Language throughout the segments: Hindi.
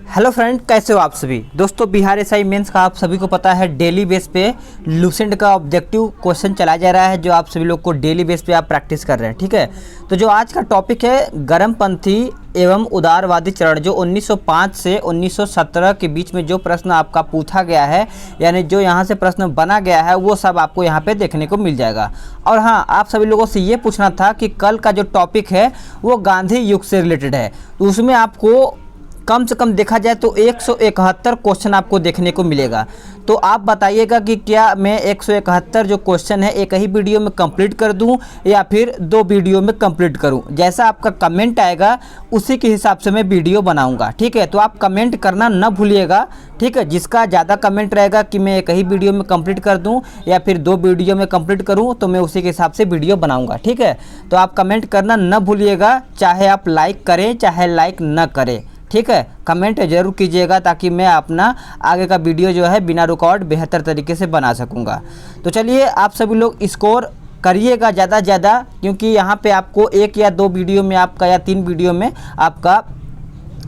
हेलो फ्रेंड, कैसे हो आप सभी दोस्तों। बिहार एसआई मेंस का आप सभी को पता है डेली बेस पे लूसेंट का ऑब्जेक्टिव क्वेश्चन चलाया जा रहा है, जो आप सभी लोग को डेली बेस पे आप प्रैक्टिस कर रहे हैं। ठीक है, तो जो आज का टॉपिक है गर्मपंथी एवं उदारवादी चरण, जो 1905 से 1917 के बीच में जो प्रश्न आपका पूछा गया है, यानी जो यहाँ से प्रश्न बना गया है, वो सब आपको यहाँ पे देखने को मिल जाएगा। और हाँ, आप सभी लोगों से ये पूछना था कि कल का जो टॉपिक है वो गांधी युग से रिलेटेड है, तो उसमें आपको कम से कम देखा जाए तो 171 क्वेश्चन आपको देखने को मिलेगा। तो आप बताइएगा कि क्या मैं 171 जो क्वेश्चन है एक ही वीडियो में कंप्लीट कर दूं या फिर 2 वीडियो में कंप्लीट करूं। जैसा आपका कमेंट आएगा उसी के हिसाब से मैं वीडियो बनाऊंगा। ठीक है, तो आप कमेंट करना न भूलिएगा। ठीक है, जिसका ज़्यादा कमेंट रहेगा कि मैं एक ही वीडियो में कंप्लीट कर दूं या फिर 2 वीडियो में कंप्लीट करूं, तो मैं उसी के हिसाब से वीडियो बनाऊंगा। ठीक है, तो आप कमेंट करना न भूलिएगा, चाहे आप लाइक करें चाहे लाइक न करें। ठीक है, कमेंट जरूर कीजिएगा ताकि मैं अपना आगे का वीडियो जो है बिना रिकॉर्ड बेहतर तरीके से बना सकूंगा। तो चलिए, आप सभी लोग स्कोर करिएगा ज़्यादा ज़्यादा, क्योंकि यहाँ पे आपको 1 या 2 वीडियो में आपका या 3 वीडियो में आपका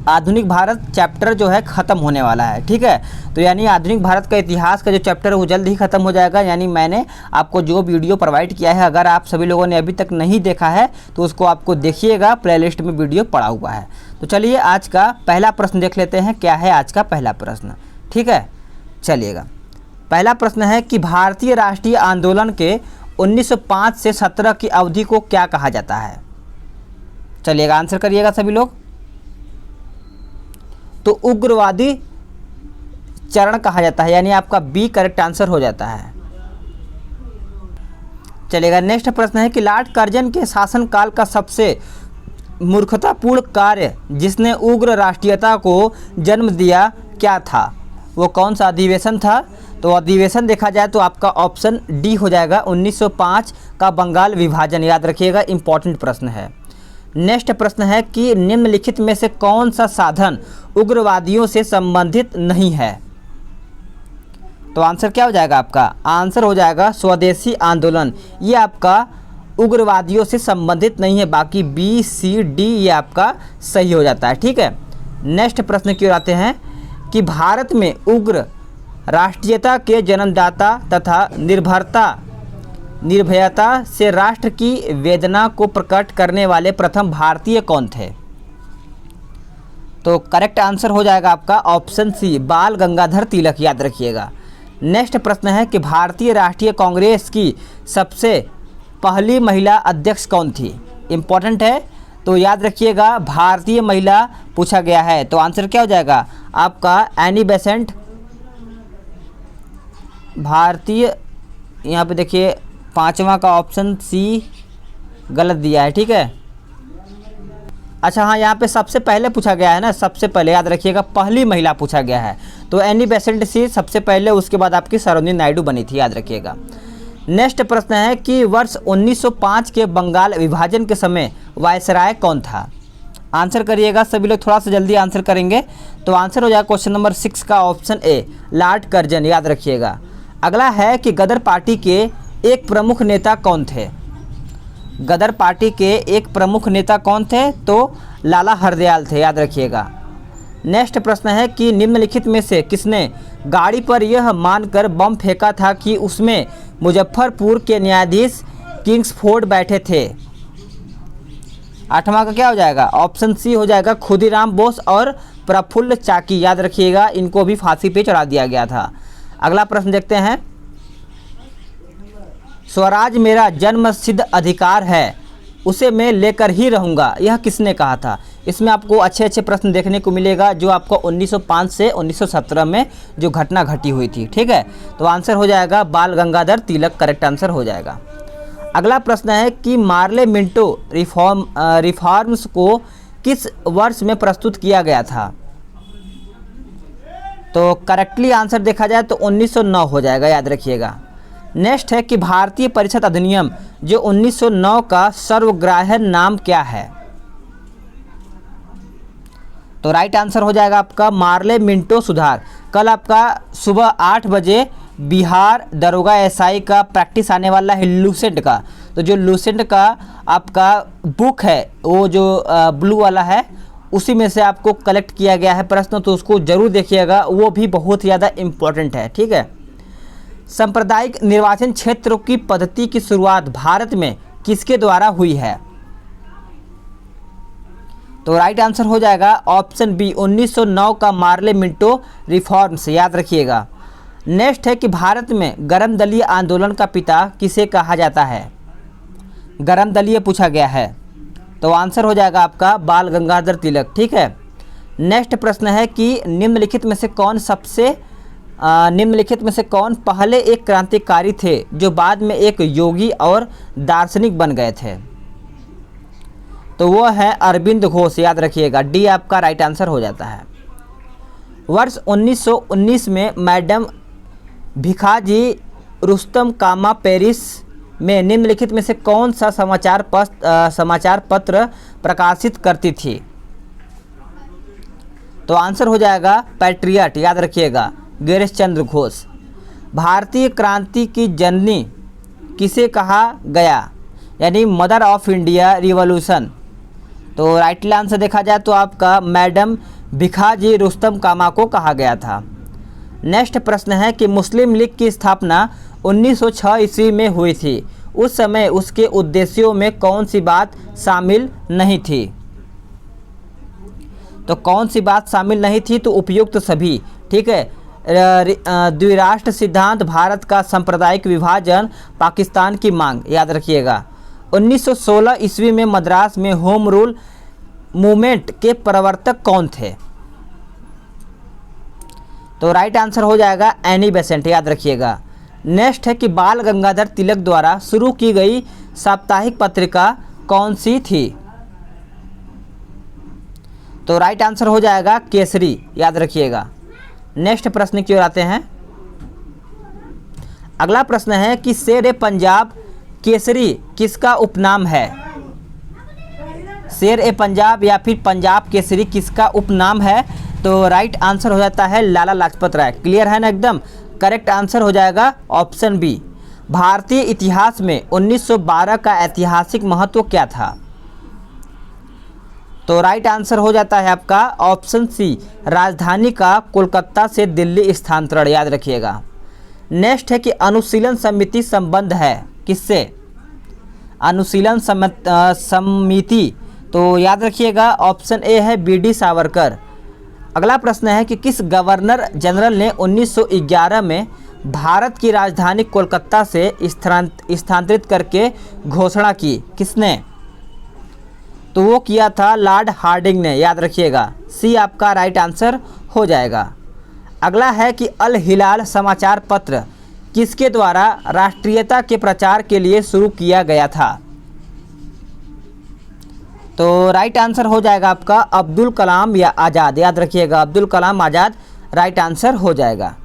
आधुनिक भारत चैप्टर जो है ख़त्म होने वाला है। ठीक है, तो यानी आधुनिक भारत का इतिहास का जो चैप्टर है वो जल्द ही ख़त्म हो जाएगा। यानी मैंने आपको जो वीडियो प्रोवाइड किया है, अगर आप सभी लोगों ने अभी तक नहीं देखा है तो उसको आपको देखिएगा, प्लेलिस्ट में वीडियो पड़ा हुआ है। तो चलिए, आज का पहला प्रश्न देख लेते हैं। क्या है आज का पहला प्रश्न? ठीक है, चलिएगा। पहला प्रश्न है कि भारतीय राष्ट्रीय आंदोलन के 1905 से 17 की अवधि को क्या कहा जाता है? चलिएगा, आंसर करिएगा सभी लोग। तो उग्रवादी चरण कहा जाता है, यानी आपका बी करेक्ट आंसर हो जाता है। चलेगा, नेक्स्ट प्रश्न है कि लॉर्ड कर्जन के शासनकाल का सबसे मूर्खतापूर्ण कार्य जिसने उग्र राष्ट्रीयता को जन्म दिया क्या था? वो कौन सा अधिवेशन था? तो अधिवेशन देखा जाए तो आपका ऑप्शन डी हो जाएगा, 1905 का बंगाल विभाजन। याद रखिएगा, इंपॉर्टेंट प्रश्न है। नेक्स्ट प्रश्न है कि निम्नलिखित में से कौन सा साधन उग्रवादियों से संबंधित नहीं है? तो आंसर क्या हो जाएगा आपका? आंसर हो जाएगा स्वदेशी आंदोलन। ये आपका उग्रवादियों से संबंधित नहीं है, बाकी बी सी डी ये आपका सही हो जाता है। ठीक है, नेक्स्ट प्रश्न की ओर आते हैं कि भारत में उग्र राष्ट्रीयता के जन्मदाता तथा निर्भयता से राष्ट्र की वेदना को प्रकट करने वाले प्रथम भारतीय कौन थे? तो करेक्ट आंसर हो जाएगा आपका ऑप्शन सी, बाल गंगाधर तिलक। याद रखिएगा। नेक्स्ट प्रश्न है कि भारतीय राष्ट्रीय कांग्रेस की सबसे पहली महिला अध्यक्ष कौन थी? इंपॉर्टेंट है, तो याद रखिएगा, भारतीय महिला पूछा गया है। तो आंसर क्या हो जाएगा आपका? Annie Besant. भारतीय, यहाँ पे देखिए 5वां का ऑप्शन सी गलत दिया है। ठीक है, अच्छा हाँ, यहाँ पे सबसे पहले पूछा गया है ना, सबसे पहले याद रखिएगा, पहली महिला पूछा गया है। तो एनी बेसेंट सी सबसे पहले, उसके बाद आपकी सरोजिनी नायडू बनी थी। याद रखिएगा। नेक्स्ट प्रश्न है कि वर्ष 1905 के बंगाल विभाजन के समय वायसराय कौन था? आंसर करिएगा सभी लोग, थोड़ा सा जल्दी आंसर करेंगे। तो आंसर हो जाएगा क्वेश्चन नंबर 6 का ऑप्शन ए, लॉर्ड कर्जन। याद रखिएगा। अगला है कि गदर पार्टी के एक प्रमुख नेता कौन थे? गदर पार्टी के एक प्रमुख नेता कौन थे? तो लाला हरदयाल थे। याद रखिएगा। नेक्स्ट प्रश्न है कि निम्नलिखित में से किसने गाड़ी पर यह मानकर बम फेंका था कि उसमें मुजफ्फरपुर के न्यायाधीश किंग्सफोर्ड बैठे थे? 8वां का क्या हो जाएगा? ऑप्शन सी हो जाएगा, खुदीराम बोस और प्रफुल्ल चाकी। याद रखिएगा, इनको भी फांसी पे चढ़ा दिया गया था। अगला प्रश्न देखते हैं। स्वराज मेरा जन्मसिद्ध अधिकार है, उसे मैं लेकर ही रहूँगा, यह किसने कहा था? इसमें आपको अच्छे अच्छे प्रश्न देखने को मिलेगा, जो आपको 1905 से 1917 में जो घटना घटी हुई थी। ठीक है, तो आंसर हो जाएगा बाल गंगाधर तिलक। करेक्ट आंसर हो जाएगा। अगला प्रश्न है कि मार्ले मिंटो रिफॉर्म्स को किस वर्ष में प्रस्तुत किया गया था? तो करेक्टली आंसर देखा जाए तो 1909 हो जाएगा। याद रखिएगा। नेक्स्ट है कि भारतीय परिषद अधिनियम जो 1909 का सर्वग्राह्य नाम क्या है? तो राइट आंसर हो जाएगा आपका मार्ले मिंटो सुधार। कल आपका सुबह 8 बजे बिहार दरोगा एसआई का प्रैक्टिस आने वाला है लूसेंट का। तो जो लूसेंट का आपका बुक है, वो जो ब्लू वाला है, उसी में से आपको कलेक्ट किया गया है प्रश्न, तो उसको जरूर देखिएगा, वो भी बहुत ज़्यादा इम्पोर्टेंट है। ठीक है, सांप्रदायिक निर्वाचन क्षेत्रों की पद्धति की शुरुआत भारत में किसके द्वारा हुई है? तो राइट आंसर हो जाएगा ऑप्शन बी 1909 का मार्ले मिंटो रिफॉर्म्स, याद रखिएगा। नेक्स्ट है कि भारत में गरम दलीय आंदोलन का पिता किसे कहा जाता है? गरम दलीय पूछा गया है, तो आंसर हो जाएगा आपका बाल गंगाधर तिलक। ठीक है, नेक्स्ट प्रश्न है कि निम्नलिखित में से कौन पहले एक क्रांतिकारी थे जो बाद में एक योगी और दार्शनिक बन गए थे? तो वो है अरविंद घोष, याद रखिएगा, डी आपका राइट आंसर हो जाता है। वर्ष 1919 में मैडम भिखाजी रुस्तम कामा पेरिस में निम्नलिखित में से कौन सा समाचार पत्र प्रकाशित करती थी? तो आंसर हो जाएगा पैट्रियट, याद रखिएगा, गिरीश चंद्र घोष। भारतीय क्रांति की जननी किसे कहा गया, यानी मदर ऑफ इंडिया रिवॉल्यूशन? तो राइट आंसर देखा जाए तो आपका मैडम भिखाजी रुस्तम कामा को कहा गया था। नेक्स्ट प्रश्न है कि मुस्लिम लीग की स्थापना 1906 ईस्वी में हुई थी, उस समय उसके उद्देश्यों में कौन सी बात शामिल नहीं थी? तो कौन सी बात शामिल नहीं थी? तो उपयुक्त सभी। ठीक है, द्विराष्ट्र सिद्धांत, भारत का सांप्रदायिक विभाजन, पाकिस्तान की मांग, याद रखिएगा। 1916 ईस्वी में मद्रास में होम रूल मूवमेंट के प्रवर्तक कौन थे? तो राइट आंसर हो जाएगा एनी बेसेंट, याद रखिएगा। नेक्स्ट है कि बाल गंगाधर तिलक द्वारा शुरू की गई साप्ताहिक पत्रिका कौन सी थी? तो राइट आंसर हो जाएगा केसरी, याद रखिएगा। नेक्स्ट प्रश्न की ओर आते हैं। अगला प्रश्न है कि शेर पंजाब केसरी किसका उपनाम है? शेर ए पंजाब या फिर पंजाब केसरी किसका उपनाम है? तो राइट आंसर हो जाता है लाला लाजपत राय। क्लियर है ना एकदम? करेक्ट आंसर हो जाएगा ऑप्शन बी। भारतीय इतिहास में 1912 का ऐतिहासिक महत्व क्या था? तो राइट आंसर हो जाता है आपका ऑप्शन सी, राजधानी का कोलकाता से दिल्ली स्थानांतरण, याद रखिएगा। नेक्स्ट है कि अनुशीलन समिति संबंध है किससे? अनुशीलन समिति, तो याद रखिएगा ऑप्शन ए है बी.डी. सावरकर। अगला प्रश्न है कि किस गवर्नर जनरल ने 1911 में भारत की राजधानी कोलकाता से स्थानांतरित करके घोषणा की? किसने? तो वो किया था लॉर्ड हार्डिंग ने, याद रखिएगा, सी आपका राइट आंसर हो जाएगा। अगला है कि अल हिलाल समाचार पत्र किसके द्वारा राष्ट्रीयता के प्रचार के लिए शुरू किया गया था? तो राइट आंसर हो जाएगा आपका अब्दुल कलाम या आज़ाद, याद रखिएगा, अब्दुल कलाम आज़ाद राइट आंसर हो जाएगा।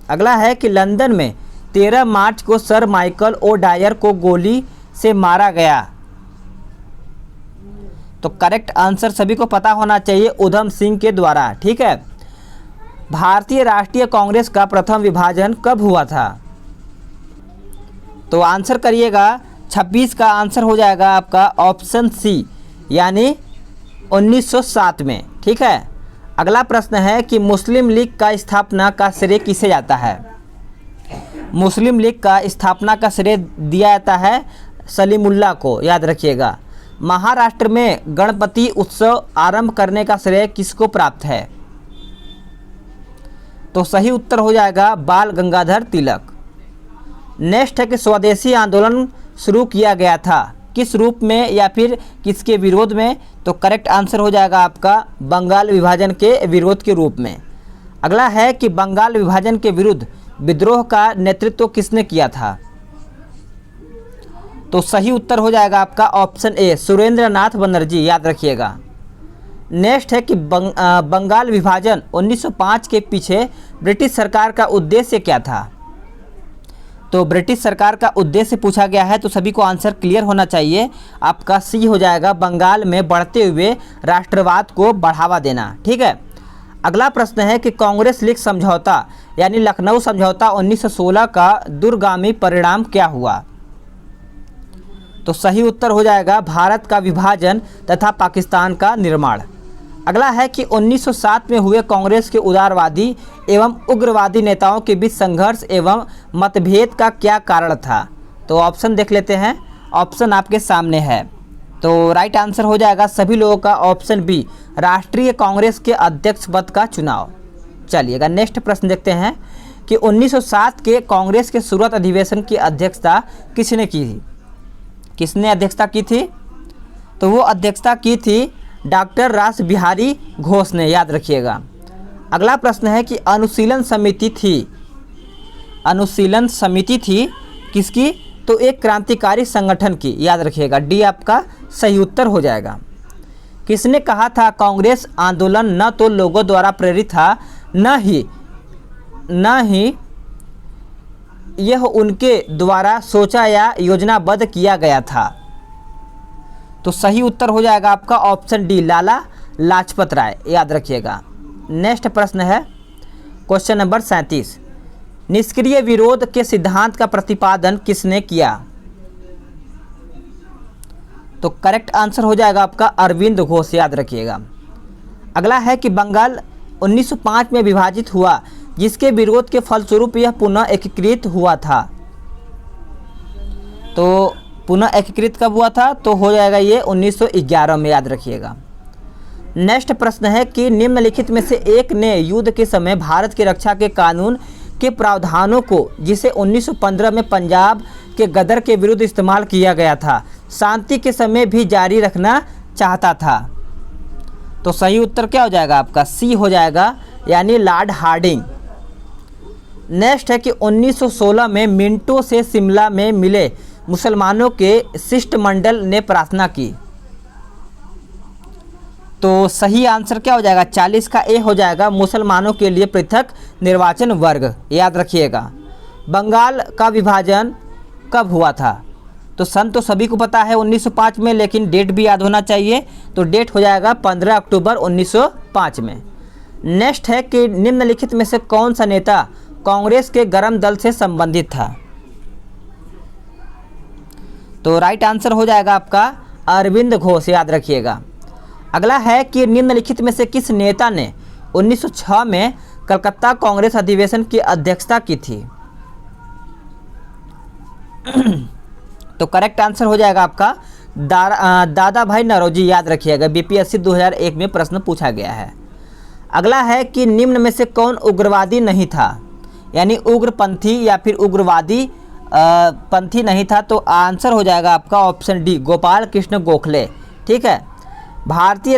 अगला है कि लंदन में 13 मार्च को सर माइकल ओ डायर को गोली से मारा गया। तो करेक्ट आंसर सभी को पता होना चाहिए, उधम सिंह के द्वारा। ठीक है, भारतीय राष्ट्रीय कांग्रेस का प्रथम विभाजन कब हुआ था? तो आंसर करिएगा 26 का आंसर हो जाएगा आपका ऑप्शन सी, यानी 1907 में। ठीक है, अगला प्रश्न है कि मुस्लिम लीग का स्थापना का श्रेय किसे जाता है? मुस्लिम लीग का स्थापना का श्रेय दिया जाता है सलीमुल्लाह को, याद रखिएगा। महाराष्ट्र में गणपति उत्सव आरंभ करने का श्रेय किसको प्राप्त है? तो सही उत्तर हो जाएगा बाल गंगाधर तिलक। नेक्स्ट है कि स्वदेशी आंदोलन शुरू किया गया था किस रूप में या फिर किसके विरोध में? तो करेक्ट आंसर हो जाएगा आपका बंगाल विभाजन के विरोध के रूप में। अगला है कि बंगाल विभाजन के विरुद्ध विद्रोह का नेतृत्व किसने किया था? तो सही उत्तर हो जाएगा आपका ऑप्शन ए, सुरेंद्र नाथ बनर्जी, याद रखिएगा। नेक्स्ट है कि बंगाल विभाजन 1905 के पीछे ब्रिटिश सरकार का उद्देश्य क्या था? तो ब्रिटिश सरकार का उद्देश्य पूछा गया है, तो सभी को आंसर क्लियर होना चाहिए। आपका सी हो जाएगा बंगाल में बढ़ते हुए राष्ट्रवाद को बढ़ावा देना। ठीक है, अगला प्रश्न है कि कांग्रेस लीग समझौता यानी लखनऊ समझौता 1916 का दूरगामी परिणाम क्या हुआ? तो सही उत्तर हो जाएगा भारत का विभाजन तथा पाकिस्तान का निर्माण। अगला है कि 1907 में हुए कांग्रेस के उदारवादी एवं उग्रवादी नेताओं के बीच संघर्ष एवं मतभेद का क्या कारण था। तो ऑप्शन देख लेते हैं, ऑप्शन आपके सामने है। तो राइट आंसर हो जाएगा सभी लोगों का ऑप्शन बी, राष्ट्रीय कांग्रेस के अध्यक्ष पद का चुनाव। चलिएगा नेक्स्ट प्रश्न देखते हैं कि 1907 के कांग्रेस के शुरुआत अधिवेशन की अध्यक्षता किसने की थी। किसने अध्यक्षता की थी? तो वो अध्यक्षता की थी डॉक्टर रास बिहारी घोष ने, याद रखिएगा। अगला प्रश्न है कि अनुशीलन समिति थी किसकी? तो एक क्रांतिकारी संगठन की, याद रखिएगा। डी आपका सही उत्तर हो जाएगा। किसने कहा था कांग्रेस आंदोलन न तो लोगों द्वारा प्रेरित था न ही यह उनके द्वारा सोचा या योजनाबद्ध किया गया था। तो सही उत्तर हो जाएगा आपका ऑप्शन डी, लाला लाजपत राय, याद रखिएगा। नेक्स्ट प्रश्न है क्वेश्चन नंबर 37, निष्क्रिय विरोध के सिद्धांत का प्रतिपादन किसने किया? तो करेक्ट आंसर हो जाएगा आपका अरविंद घोष, याद रखिएगा। अगला है कि बंगाल 1905 में विभाजित हुआ, जिसके विरोध के फलस्वरूप यह पुनः एकीकृत हुआ था। तो पुनः एकीकृत कब हुआ था? तो हो जाएगा ये 1911 में, याद रखिएगा। नेक्स्ट प्रश्न है कि निम्नलिखित में से एक ने युद्ध के समय भारत की रक्षा के कानून के प्रावधानों को, जिसे 1915 में पंजाब के गदर के विरुद्ध इस्तेमाल किया गया था, शांति के समय भी जारी रखना चाहता था। तो सही उत्तर क्या हो जाएगा आपका? सी हो जाएगा, यानी लॉर्ड हार्डिंग। नेक्स्ट है कि 1916 में मिंटो से शिमला में मिले मुसलमानों के शिष्टमंडल ने प्रार्थना की। तो सही आंसर क्या हो जाएगा? 40 का ए हो जाएगा, मुसलमानों के लिए पृथक निर्वाचन वर्ग, याद रखिएगा। बंगाल का विभाजन कब हुआ था? तो सन तो सभी को पता है 1905 में, लेकिन डेट भी याद होना चाहिए। तो डेट हो जाएगा 15 अक्टूबर 1905 में। नेक्स्ट है कि निम्नलिखित में से कौन सा नेता कांग्रेस के गरम दल से संबंधित था? तो राइट आंसर हो जाएगा आपका अरविंद घोष, याद रखिएगा। अगला है कि निम्नलिखित में से किस नेता ने 1906 में कलकत्ता कांग्रेस अधिवेशन की अध्यक्षता की थी? तो करेक्ट आंसर हो जाएगा आपका दादा भाई नौरोजी, याद रखिएगा। बीपीएससी 2001 में प्रश्न पूछा गया है। अगला है कि निम्न में से कौन उग्रवादी नहीं था, यानी उग्रपंथी या फिर उग्रवादी पंथी नहीं था? तो आंसर हो जाएगा आपका ऑप्शन डी, गोपाल कृष्ण गोखले। ठीक है। भारतीय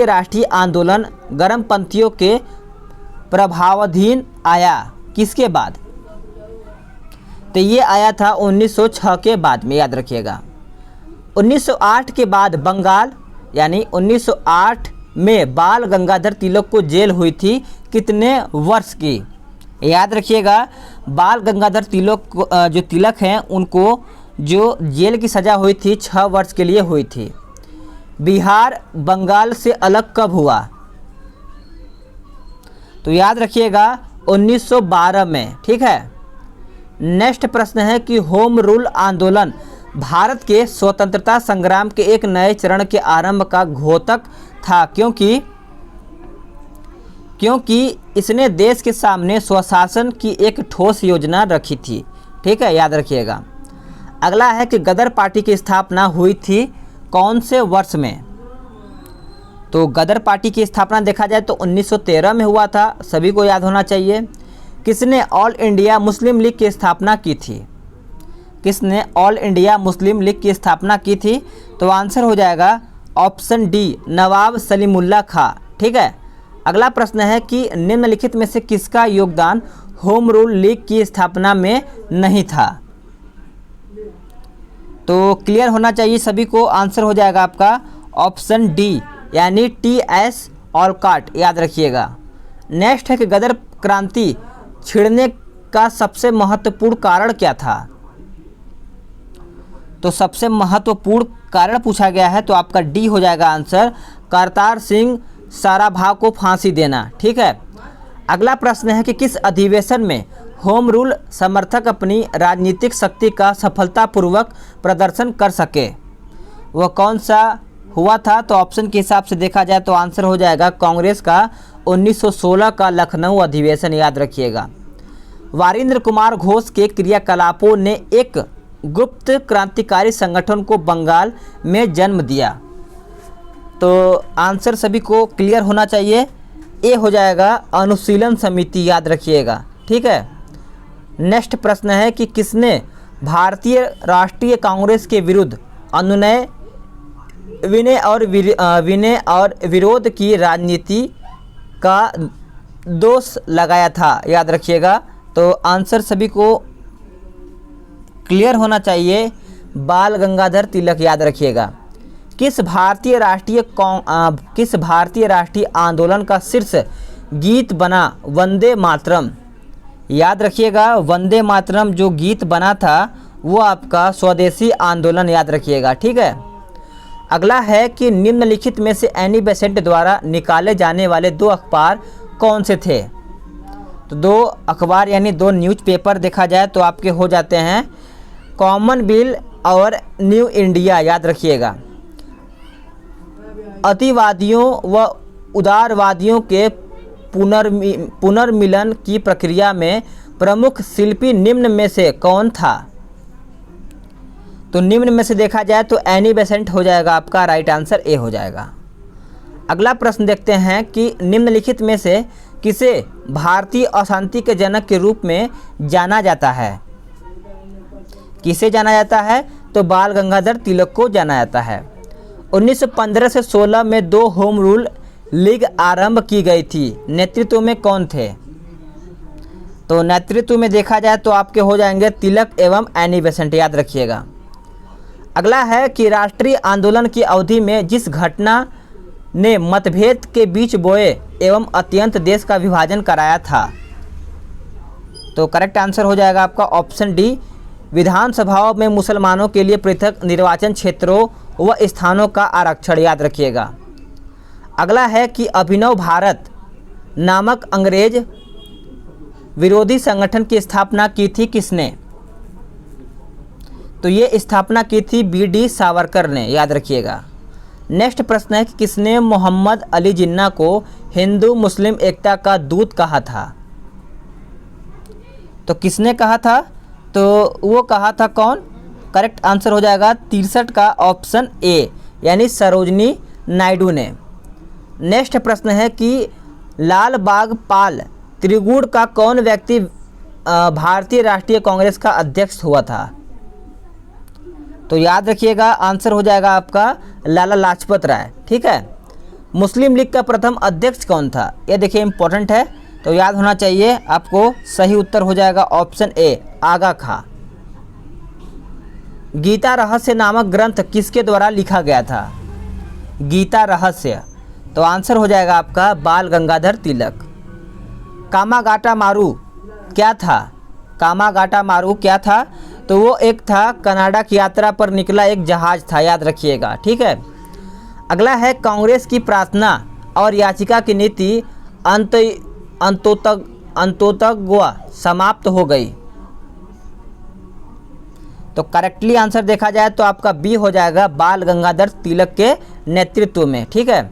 राष्ट्रीय आंदोलन गर्मपंथियों के प्रभावाधीन आया किसके बाद? तो ये आया था 1906 के बाद में, याद रखिएगा। 1908 के बाद बंगाल, यानी 1908 में बाल गंगाधर तिलक को जेल हुई थी, कितने वर्ष की? याद रखिएगा, बाल गंगाधर तिलक जो तिलक हैं उनको जो जेल की सज़ा हुई थी 6 वर्ष के लिए हुई थी। बिहार बंगाल से अलग कब हुआ? तो याद रखिएगा 1912 में। ठीक है। नेक्स्ट प्रश्न है कि होम रूल आंदोलन भारत के स्वतंत्रता संग्राम के एक नए चरण के आरंभ का घोतक था, क्योंकि इसने देश के सामने स्वशासन की एक ठोस योजना रखी थी। ठीक है, याद रखिएगा। अगला है कि गदर पार्टी की स्थापना हुई थी कौन से वर्ष में? तो गदर पार्टी की स्थापना देखा जाए तो 1913 में हुआ था, सभी को याद होना चाहिए। किसने ऑल इंडिया मुस्लिम लीग की स्थापना की थी? किसने ऑल इंडिया मुस्लिम लीग की स्थापना की थी? तो आंसर हो जाएगा ऑप्शन डी, नवाब सलीमुल्लाह खां। ठीक है। अगला प्रश्न है कि निम्नलिखित में से किसका योगदान होम रूल लीग की स्थापना में नहीं था? तो क्लियर होना चाहिए सभी को। आंसर हो जाएगा आपका ऑप्शन डी, यानी टी.एस. ऑलकॉट, याद रखिएगा। नेक्स्ट है कि गदर क्रांति छिड़ने का सबसे महत्वपूर्ण कारण क्या था? तो सबसे महत्वपूर्ण कारण पूछा गया है, तो आपका डी हो जाएगा आंसर, करतार सिंह साराभाई को फांसी देना। ठीक है। अगला प्रश्न है कि किस अधिवेशन में होम रूल समर्थक अपनी राजनीतिक शक्ति का सफलतापूर्वक प्रदर्शन कर सके, वह कौन सा हुआ था? तो ऑप्शन के हिसाब से देखा जाए तो आंसर हो जाएगा कांग्रेस का 1916 का लखनऊ अधिवेशन, याद रखिएगा। वारिंद्र कुमार घोष के क्रियाकलापों ने एक गुप्त क्रांतिकारी संगठन को बंगाल में जन्म दिया। तो आंसर सभी को क्लियर होना चाहिए, ए हो जाएगा अनुशीलन समिति, याद रखिएगा, ठीक है। नेक्स्ट प्रश्न है कि किसने भारतीय राष्ट्रीय कांग्रेस के विरुद्ध अनुनय, विनय और विरोध की राजनीति का दोष लगाया था, याद रखिएगा। तो आंसर सभी को क्लियर होना चाहिए, बाल गंगाधर तिलक, याद रखिएगा। किस भारतीय राष्ट्रीय आंदोलन का शीर्ष गीत बना वंदे मातरम? याद रखिएगा, वंदे मातरम जो गीत बना था वो आपका स्वदेशी आंदोलन, याद रखिएगा, ठीक है। अगला है कि निम्नलिखित में से एनी बेसेंट द्वारा निकाले जाने वाले 2 अखबार कौन से थे? तो 2 अखबार यानी 2 न्यूज़पेपर देखा जाए तो आपके हो जाते हैं कॉमनवेल्थ और न्यू इंडिया, याद रखिएगा। अतिवादियों व उदारवादियों के पुनर्मिलन की प्रक्रिया में प्रमुख शिल्पी निम्न में से कौन था? तो निम्न में से देखा जाए तो एनी बेसेंट हो जाएगा आपका राइट आंसर, ए हो जाएगा। अगला प्रश्न देखते हैं कि निम्नलिखित में से किसे भारतीय अशांति के जनक के रूप में जाना जाता है? किसे जाना जाता है? तो बाल गंगाधर तिलक को जाना जाता है। 1915 से 16 में 2 होम रूल लीग आरंभ की गई थी, नेतृत्व में कौन थे? तो नेतृत्व में देखा जाए तो आपके हो जाएंगे तिलक एवं एनी बेसेंट, याद रखिएगा। अगला है कि राष्ट्रीय आंदोलन की अवधि में जिस घटना ने मतभेद के बीच बोए एवं अत्यंत देश का विभाजन कराया था, तो करेक्ट आंसर हो जाएगा आपका ऑप्शन डी, विधानसभाओं में मुसलमानों के लिए पृथक निर्वाचन क्षेत्रों व स्थानों का आरक्षण, याद रखिएगा। अगला है कि अभिनव भारत नामक अंग्रेज विरोधी संगठन की स्थापना की थी किसने? तो ये स्थापना की थी बी.डी. सावरकर ने, याद रखिएगा। नेक्स्ट प्रश्न है कि किसने मोहम्मद अली जिन्ना को हिंदू मुस्लिम एकता का दूत कहा था? तो किसने कहा था? तो वो कहा था कौन? करेक्ट आंसर हो जाएगा 63 का ऑप्शन ए, यानी सरोजनी नायडू ने। नेक्स्ट प्रश्न है कि लाल बाग पाल त्रिगुण का कौन व्यक्ति भारतीय राष्ट्रीय कांग्रेस का अध्यक्ष हुआ था? तो याद रखिएगा आंसर हो जाएगा आपका लाला लाजपत राय, ठीक है। मुस्लिम लीग का प्रथम अध्यक्ष कौन था? ये देखिए इंपॉर्टेंट है, तो याद होना चाहिए आपको। सही उत्तर हो जाएगा ऑप्शन ए, आगा खां। गीता रहस्य नामक ग्रंथ किसके द्वारा लिखा गया था? गीता रहस्य, तो आंसर हो जाएगा आपका बाल गंगाधर तिलक। कामागाटा मारू क्या था? कामागाटा मारू क्या था? तो वो एक था कनाडा की यात्रा पर निकला एक जहाज था, याद रखिएगा, ठीक है। अगला है कांग्रेस की प्रार्थना और याचिका की नीति अंतोतगवा समाप्त हो गई। तो करेक्टली आंसर देखा जाए तो आपका बी हो जाएगा बाल गंगाधर तिलक के नेतृत्व में, ठीक है।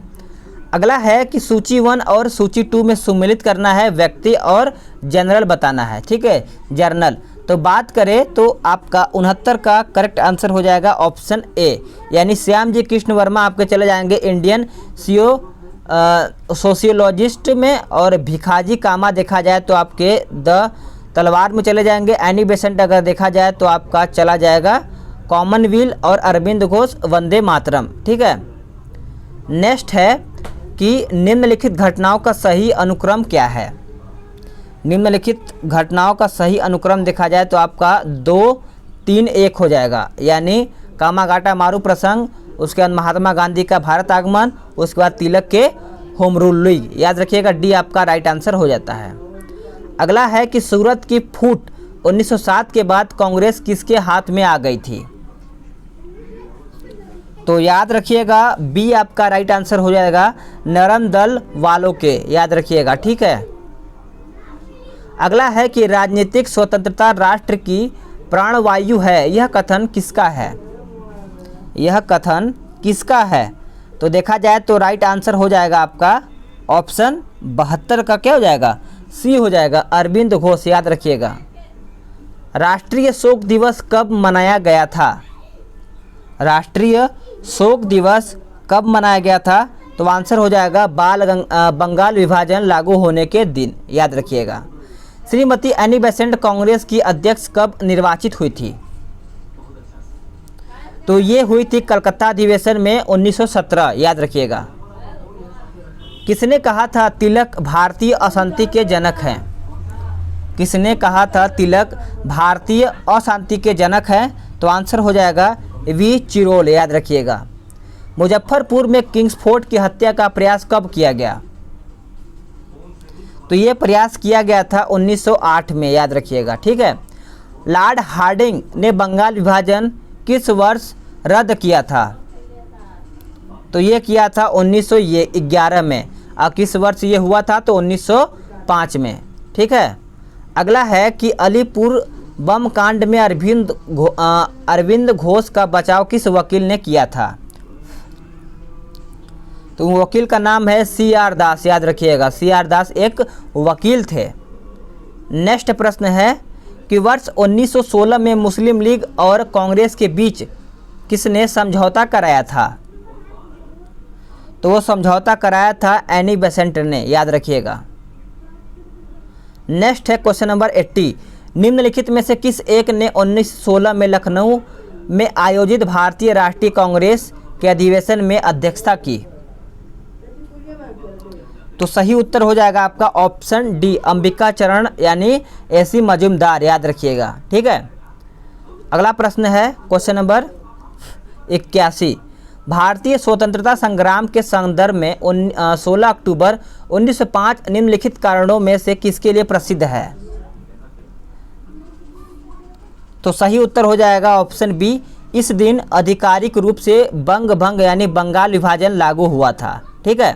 अगला है कि सूची 1 और सूची 2 में सम्मिलित करना है, व्यक्ति और जनरल बताना है, ठीक है, जर्नल। तो बात करें तो आपका 69 का करेक्ट आंसर हो जाएगा ऑप्शन ए, यानी श्याम जी कृष्ण वर्मा आपके चले जाएंगे इंडियन सोशियोलॉजिस्ट में, और भिखाजी कामा देखा जाए तो आपके द तलवार में चले जाएंगे। एनी बेसेंट अगर देखा जाए तो आपका चला जाएगा कॉमनवेल्थ, और अरविंद घोष वंदे मातरम, ठीक है। नेक्स्ट है कि निम्नलिखित घटनाओं का सही अनुक्रम क्या है? निम्नलिखित घटनाओं का सही अनुक्रम देखा जाए तो आपका 2-3-1 हो जाएगा, यानी कामागाटा मारू प्रसंग, उसके बाद महात्मा गांधी का भारत आगमन, उसके बाद तिलक के होम रूल लीग, याद रखिएगा डी आपका राइट आंसर हो जाता है। अगला है कि सूरत की फूट 1907 के बाद कांग्रेस किसके हाथ में आ गई थी? तो याद रखिएगा बी आपका राइट आंसर हो जाएगा नरम दल वालों के, याद रखिएगा, ठीक है। अगला है कि राजनीतिक स्वतंत्रता राष्ट्र की प्राणवायु है, यह कथन किसका है? यह कथन किसका है? तो देखा जाए तो राइट आंसर हो जाएगा आपका ऑप्शन 72 का क्या हो जाएगा? सी हो जाएगा, अरविंद घोष। याद रखिएगा। राष्ट्रीय शोक दिवस कब मनाया गया था? राष्ट्रीय शोक दिवस कब मनाया गया था? तो आंसर हो जाएगा बंगाल विभाजन लागू होने के दिन। याद रखिएगा। श्रीमती एनी बेसेंट कांग्रेस की अध्यक्ष कब निर्वाचित हुई थी? तो ये हुई थी कलकत्ता अधिवेशन में 1917। याद रखिएगा। किसने कहा था तिलक भारतीय अशांति के जनक हैं? किसने कहा था तिलक भारतीय अशांति के जनक हैं? तो आंसर हो जाएगा वी चिरोल। याद रखिएगा। मुजफ्फरपुर में किंग्सफोर्ड की हत्या का प्रयास कब किया गया? तो ये प्रयास किया गया था 1908 में। याद रखिएगा। ठीक है। लॉर्ड हार्डिंग ने बंगाल विभाजन किस वर्ष रद्द किया था? तो ये किया था 1911 में। और किस वर्ष ये हुआ था? तो 1905 में। ठीक है। अगला है कि अलीपुर बम कांड में अरविंद घोष का बचाव किस वकील ने किया था? तो वकील का नाम है CR दास। याद रखिएगा। CR दास एक वकील थे। नेक्स्ट प्रश्न है कि वर्ष 1916 में मुस्लिम लीग और कांग्रेस के बीच किसने समझौता कराया था? तो वो समझौता कराया था एनी बेसेंट ने। याद रखिएगा। नेक्स्ट है क्वेश्चन नंबर 80। निम्नलिखित में से किस एक ने 1916 में लखनऊ में आयोजित भारतीय राष्ट्रीय कांग्रेस के अधिवेशन में अध्यक्षता की? तो सही उत्तर हो जाएगा आपका ऑप्शन डी, अंबिका चरण यानी AC मजूमदार। याद रखिएगा। ठीक है। अगला प्रश्न है क्वेश्चन नंबर 81। भारतीय स्वतंत्रता संग्राम के संदर्भ में 16 अक्टूबर 1905 निम्नलिखित कारणों में से किसके लिए प्रसिद्ध है? तो सही उत्तर हो जाएगा ऑप्शन बी, इस दिन आधिकारिक रूप से बंग भंग यानी बंगाल विभाजन लागू हुआ था। ठीक है।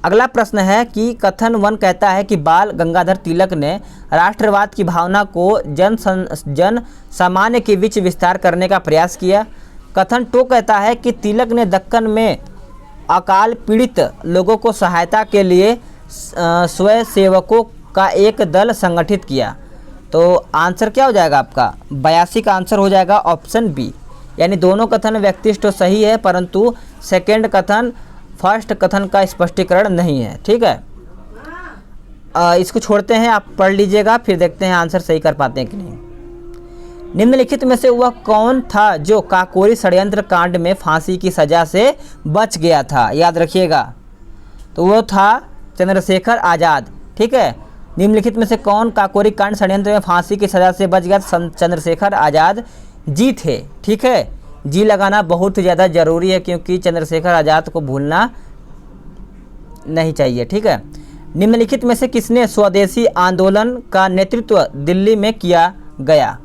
अगला प्रश्न है कि कथन 1 कहता है कि बाल गंगाधर तिलक ने राष्ट्रवाद की भावना को जन सामान्य के बीच विस्तार करने का प्रयास किया। कथन 2 कहता है कि तिलक ने दक्कन में अकाल पीड़ित लोगों को सहायता के लिए स्वयंसेवकों का एक दल संगठित किया। तो आंसर क्या हो जाएगा आपका? 82 का आंसर हो जाएगा ऑप्शन बी। यानी दोनों कथन व्यक्तिष्ठ तो सही है, परंतु सेकेंड कथन फर्स्ट कथन का स्पष्टीकरण नहीं है। ठीक है। इसको छोड़ते हैं, आप पढ़ लीजिएगा, फिर देखते हैं आंसर सही कर पाते हैं कि नहीं। निम्नलिखित में से वह कौन था जो काकोरी षड्यंत्र कांड में फांसी की सजा से बच गया था? याद रखिएगा। तो वो था चंद्रशेखर आज़ाद। ठीक है। निम्नलिखित में से कौन काकोरी कांड षड्यंत्र में फांसी की सजा से बच गया? चंद्रशेखर आज़ाद जी थे। ठीक है। जी लगाना बहुत ज़्यादा ज़रूरी है क्योंकि चंद्रशेखर आज़ाद को भूलना नहीं चाहिए। ठीक है। निम्नलिखित में से किसने स्वदेशी आंदोलन का नेतृत्व दिल्ली में किया गया?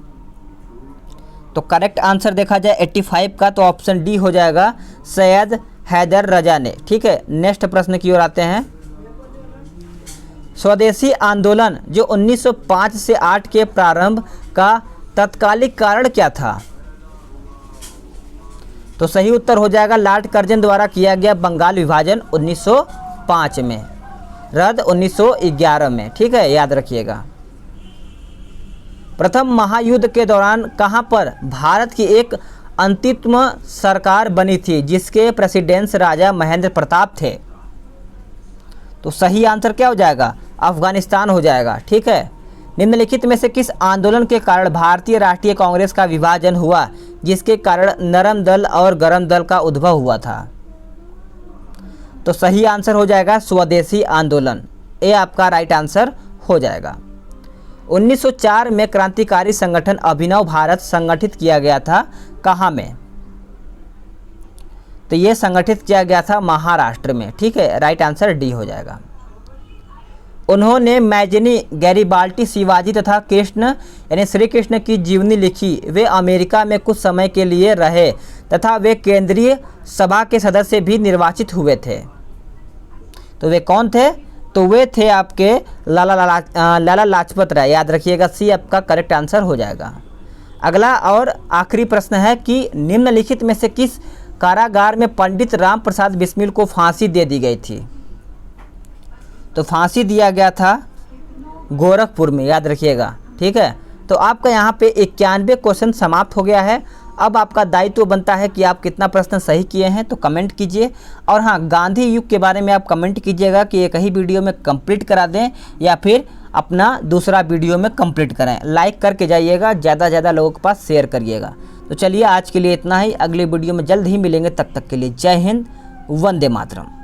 तो करेक्ट आंसर देखा जाए 85 का तो ऑप्शन डी हो जाएगा, सैयद हैदर रजा ने। ठीक है। नेक्स्ट प्रश्न की ओर आते हैं। स्वदेशी आंदोलन जो 1905 से 8 के प्रारंभ का तत्कालिक कारण क्या था? तो सही उत्तर हो जाएगा लॉर्ड कर्जन द्वारा किया गया बंगाल विभाजन 1905 में, रद्द 1911 में। ठीक है। याद रखिएगा। प्रथम महायुद्ध के दौरान कहां पर भारत की एक अंतिम सरकार बनी थी जिसके प्रेसिडेंट राजा महेंद्र प्रताप थे? तो सही आंसर क्या हो जाएगा? अफगानिस्तान हो जाएगा। ठीक है। निम्नलिखित में से किस आंदोलन के कारण भारतीय राष्ट्रीय कांग्रेस का विभाजन हुआ जिसके कारण नरम दल और गरम दल का उद्भव हुआ था? तो सही आंसर हो जाएगा स्वदेशी आंदोलन। ये आपका राइट आंसर हो जाएगा। 1904 में क्रांतिकारी संगठन अभिनव भारत संगठित किया गया था कहाँ में? तो ये संगठित किया गया था महाराष्ट्र में। ठीक है। राइट आंसर डी हो जाएगा। उन्होंने मैजनी, गैरिबाल्टी, शिवाजी तथा कृष्ण यानी श्री कृष्ण की जीवनी लिखी। वे अमेरिका में कुछ समय के लिए रहे तथा वे केंद्रीय सभा के सदस्य भी निर्वाचित हुए थे। तो वे कौन थे? तो वे थे आपके लाला लाजपत राय। याद रखिएगा। सी आपका करेक्ट आंसर हो जाएगा। अगला और आखिरी प्रश्न है कि निम्नलिखित में से किस कारागार में पंडित राम प्रसाद बिस्मिल को फांसी दे दी गई थी? तो फांसी दिया गया था गोरखपुर में, याद रखिएगा, ठीक है। तो आपका यहाँ पे 91 क्वेश्चन समाप्त हो गया है। अब आपका दायित्व बनता है कि आप कितना प्रश्न सही किए हैं, तो कमेंट कीजिए। और हाँ, गांधी युग के बारे में आप कमेंट कीजिएगा कि एक ही वीडियो में कंप्लीट करा दें या फिर अपना दूसरा वीडियो में कंप्लीट करें। लाइक करके जाइएगा, ज़्यादा से ज़्यादा लोगों के पास शेयर करिएगा। तो चलिए आज के लिए इतना ही, अगले वीडियो में जल्द ही मिलेंगे। तब तक के लिए जय हिंद, वंदे मातरम।